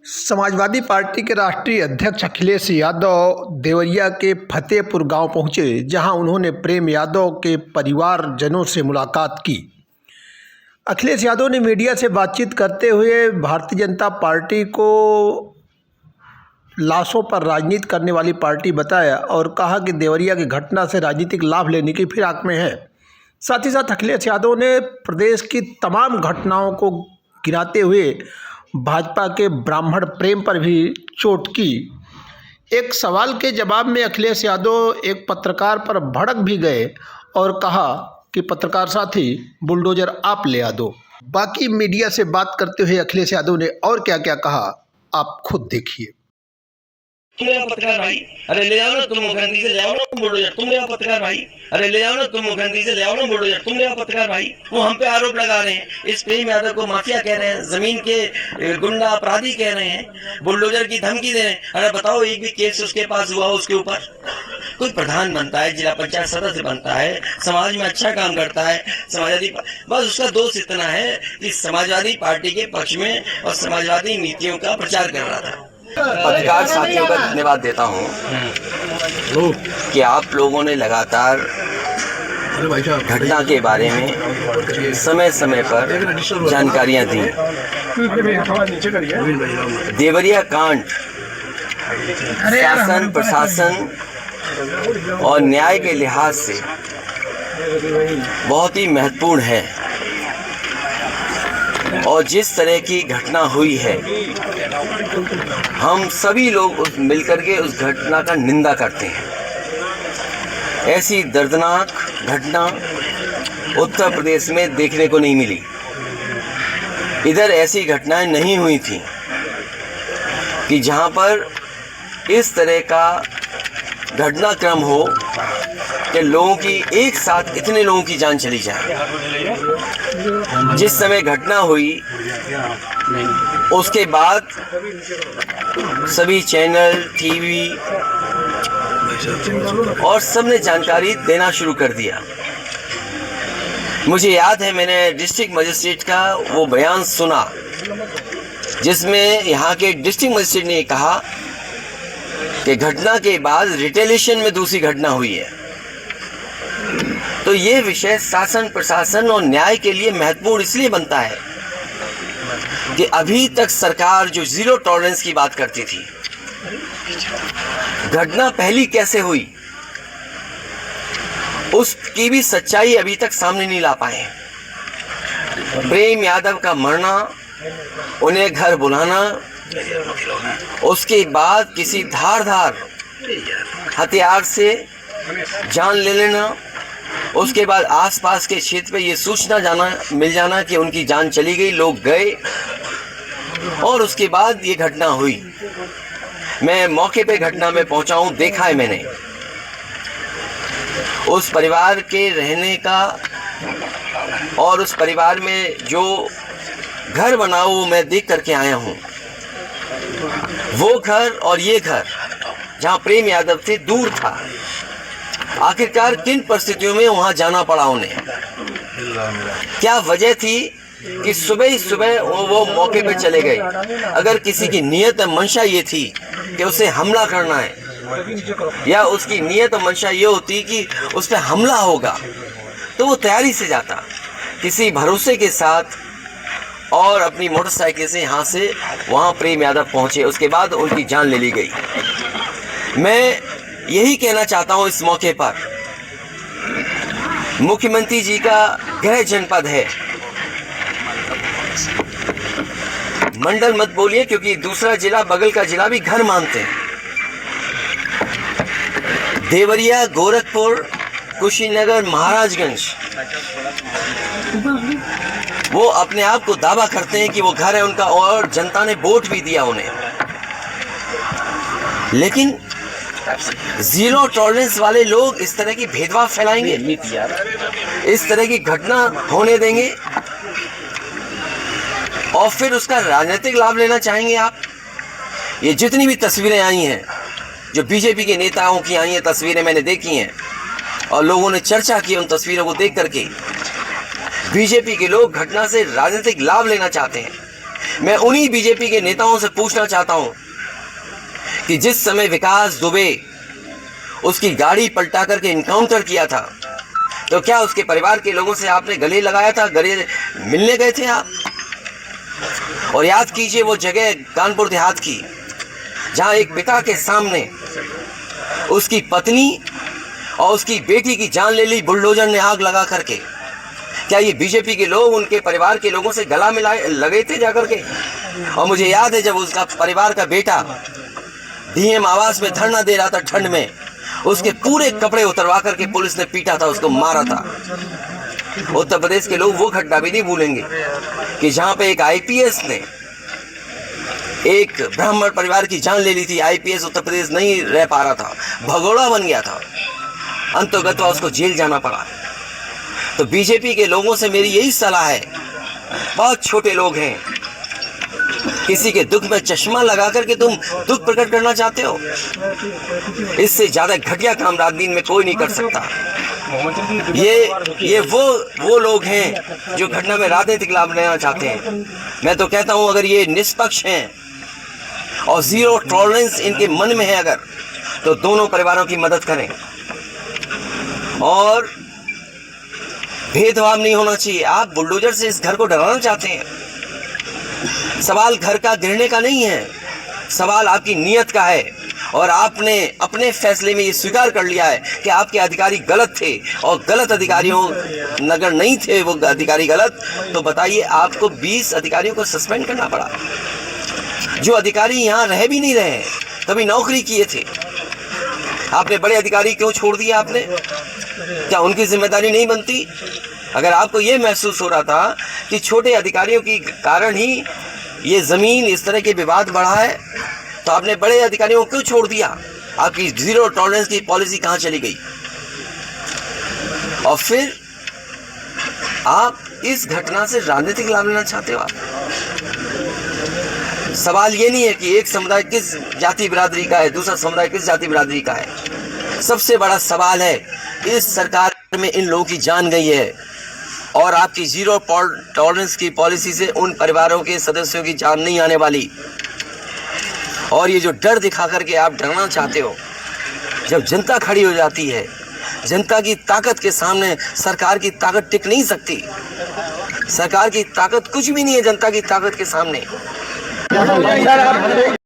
Samajwadi party के राष्ट्रीय अध्यक्ष अखिलेश यादव देवरिया के फतेहपुर गांव पहुंचे, जहां उन्होंने प्रेम यादव के परिवारजनों से मुलाकात की। अखिलेश यादव ने मीडिया से बातचीत करते हुए भारतीय जनता पार्टी को लाशों पर राजनीति करने वाली पार्टी बताया और कहा कि देवरिया की घटना से राजनीतिक लाभ लेने की फिराक में है। साथ ही साथ अखिलेश यादव ने प्रदेश की तमाम घटनाओं को गिनाते हुए भाजपा के ब्राह्मण प्रेम पर भी चोट की। एक सवाल के जवाब में अखिलेश यादव एक पत्रकार पर भड़क भी गए और कहा कि पत्रकार साथी, बुलडोजर आप ले आ दो। बाकी मीडिया से बात करते हुए अखिलेश यादव ने और क्या क्या कहा, आप खुद देखिए। तुम यहाँ पत्रकार भाई, अरे ले आओ ना, तुम मुख्यमंत्री से ले आओ ना बुलडोजर। तुम यहाँ पत्रकार भाई, अरे ले आओ ना, तुम मुख्यमंत्री से ले आओ ना बुलडोजर। तुम यहाँ पत्रकार भाई, वो हम पे आरोप लगा रहे हैं, इस प्रेम यादव को माफिया कह रहे हैं, जमीन के गुंडा अपराधी कह रहे हैं, बुलडोजर की धमकी दे रहे हैं। अरे बताओ, एक भी केस उसके पास हुआ उसके ऊपर? कोई प्रधान बनता है, जिला पंचायत सदस्य बनता है, समाज में अच्छा काम करता है, समाजवादी, बस उसका दोष इतना है कि समाजवादी पार्टी के पक्ष में और समाजवादी नीतियों का प्रचार कर रहा था। पत्रकार साथियों का धन्यवाद देता हूँ कि आप लोगों ने लगातार घटना के बारे में समय समय पर जानकारियां दी। देवरिया कांड शासन, प्रशासन और न्याय के लिहाज से बहुत ही महत्वपूर्ण है और जिस तरह की घटना हुई है, हम सभी लोग मिलकर के उस घटना का निंदा करते हैं। ऐसी दर्दनाक घटना उत्तर प्रदेश में देखने को नहीं मिली। इधर ऐसी घटनाएं नहीं हुई थी कि जहां पर इस तरह का घटनाक्रम हो कि लोगों की एक साथ इतने लोगों की जान चली जाए। जिस समय घटना हुई उसके बाद सभी चैनल, टीवी और सबने जानकारी देना शुरू कर दिया। मुझे याद है, मैंने डिस्ट्रिक्ट मजिस्ट्रेट का वो बयान सुना जिसमें यहाँ के डिस्ट्रिक्ट मजिस्ट्रेट ने कहा कि घटना के बाद रिटेलिएशन में दूसरी घटना हुई है। तो ये विषय शासन, प्रशासन और न्याय के लिए महत्वपूर्ण इसलिए बनता है कि अभी तक सरकार जो जीरो टॉलरेंस की बात करती थी, घटना पहली कैसे हुई उसकी भी सच्चाई अभी तक सामने नहीं ला पाए। प्रेम यादव का मरना, उन्हें घर बुलाना, उसके बाद किसी धारदार हथियार से जान ले लेना, उसके बाद आसपास के क्षेत्र पे ये सूचना मिल जाना कि उनकी जान चली गई, लोग गए और उसके बाद ये घटना हुई। मैं मौके पे घटना में पहुंचा हूं, देखा है मैंने उस परिवार के रहने का और उस परिवार में जो घर बना वो मैं देख करके आया हूं। वो घर और ये घर जहां प्रेम यादव से दूर था, आखिरकार किन परिस्थितियों में वहां जाना पड़ा उन्हें? क्या वजह थी कि सुबह ही सुबह वो मौके पे चले गए? अगर किसी की नीयत और मंशा ये थी कि उसे हमला करना है या उसकी नीयत और मंशा ये होती कि उस पर हमला होगा, तो वो तैयारी से जाता किसी भरोसे के साथ और अपनी मोटरसाइकिल से यहाँ से वहाँ प्रेम यादव पहुँचे। उसके बाद उनकी जान ले ली गई। मैं यही कहना चाहता हूँ इस मौके पर, मुख्यमंत्री जी का गृह जनपद है, मंडल मत बोलिए क्योंकि दूसरा जिला, बगल का जिला भी घर मानते हैं। देवरिया, गोरखपुर, कुशीनगर, महाराजगंज, वो अपने आप को दावा करते हैं कि वो घर है उनका और जनता ने वोट भी दिया उन्हें। लेकिन जीरो टॉलरेंस वाले लोग इस तरह की भेदभाव फैलाएंगे, इस तरह की घटना होने देंगे और फिर उसका राजनीतिक लाभ लेना चाहेंगे आप। ये जितनी भी तस्वीरें आई हैं, जो बीजेपी के नेताओं की आई हैं तस्वीरें मैंने देखी हैं और लोगों ने चर्चा की उन तस्वीरों को देख करके, बीजेपी के लोग घटना से राजनीतिक लाभ लेना चाहते हैं। मैं उन्हीं बीजेपी के नेताओं से पूछना चाहता हूं कि जिस समय विकास दुबे उसकी गाड़ी पलटा करके इनकाउंटर किया था, तो क्या उसके परिवार के लोगों से आपने गले लगाया था, गले मिलने गए थे आप? और याद कीजिए वो जगह कानपुर देहात की जहां एक पिता के सामने उसकी पत्नी और उसकी बेटी की जान ले ली बुलडोजर ने आग लगा करके। क्या ये बीजेपी के लोग उनके परिवार के लोगों से गला मिलाए लगे थे जाकर के? और मुझे याद है जब उसका परिवार का बेटा डीएम आवास में धरना दे रहा था ठंड में, उसके पूरे कपड़े उतरवा करके पुलिस ने पीटा था, उसको मारा था। उत्तर प्रदेश के लोग वो घटना भी नहीं भूलेंगे कि जहां पे एक आईपीएस ने एक ब्राह्मण परिवार की जान ले ली थी। आईपीएस उत्तर प्रदेश नहीं रह पा रहा था, भगोड़ा बन गया था, अंतोगत्वा उसको जेल जाना पड़ा। तो बीजेपी के लोगों से मेरी यही सलाह है, बहुत छोटे लोग हैं, किसी के दुख में चश्मा लगा करके तुम दुख प्रकट करना चाहते हो, इससे ज्यादा घटिया काम राजनीति में कोई नहीं कर सकता। ये वो लोग हैं जो घटना में राजनीतिक लाभ लेना चाहते हैं। मैं तो कहता हूं अगर ये निष्पक्ष हैं और जीरो टॉलरेंस इनके मन में है अगर, तो दोनों परिवारों की मदद करें और भेदभाव नहीं होना चाहिए। आप बुलडोजर से इस घर को डराना चाहते हैं, सवाल घर का गिरने का नहीं है, सवाल आपकी नीयत का है। और आपने अपने फैसले में ये स्वीकार कर लिया है कि आपके अधिकारी गलत थे और गलत अधिकारियों नगर नहीं थे वो अधिकारी गलत, तो बताइए आपको 20 अधिकारियों को सस्पेंड करना पड़ा, जो अधिकारी यहाँ रह भी नहीं रहे, कभी नौकरी किए थे। आपने बड़े अधिकारी क्यों छोड़ दिया आपने? क्या उनकी जिम्मेदारी नहीं बनती? अगर आपको ये महसूस हो रहा था कि छोटे अधिकारियों के कारण ही ये जमीन इस तरह के विवाद बढ़ा है, तो आपने बड़े अधिकारियों को क्यों छोड़ दिया? आपकी जीरो टॉलरेंस की पॉलिसी कहां चली गई? और फिर आप इस घटना से राजनीतिक लाभ लेना चाहते हो। आप सवाल ये नहीं है कि एक समुदाय किस जाति बिरादरी का है, दूसरा समुदाय किस जाति बिरादरी का है। सबसे बड़ा सवाल है इस सरकार में इन लोगों की जान गई है और आपकी जीरो टॉलरेंस की पॉलिसी से उन परिवारों के सदस्यों की जान नहीं आने वाली। और ये जो डर दिखा करके आप डरना चाहते हो, जब जनता खड़ी हो जाती है, जनता की ताकत के सामने सरकार की ताकत टिक नहीं सकती। सरकार की ताकत कुछ भी नहीं है जनता की ताकत के सामने।